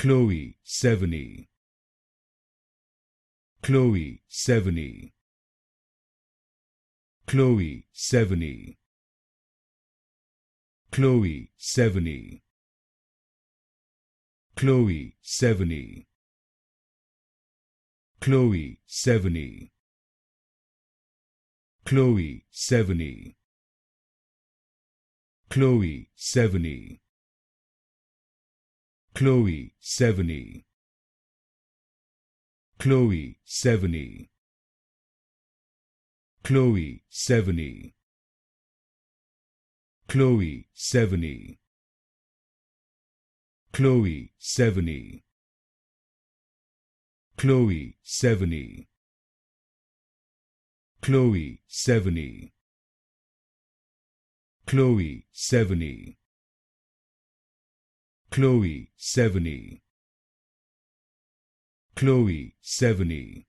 Chloë Sevigny, Chloë Sevigny, Chloë Sevigny, Chloë Sevigny, Chloë Sevigny, Chloë Sevigny, Chloë Sevigny, Chloë Sevigny, Chloë Sevigny, Chloë Sevigny, Chloë Sevigny, Chloë Sevigny, Chloë Sevigny, Chloë Sevigny, Chloë Sevigny, Chloë Sevigny, Chloë Sevigny, Chloë Sevigny,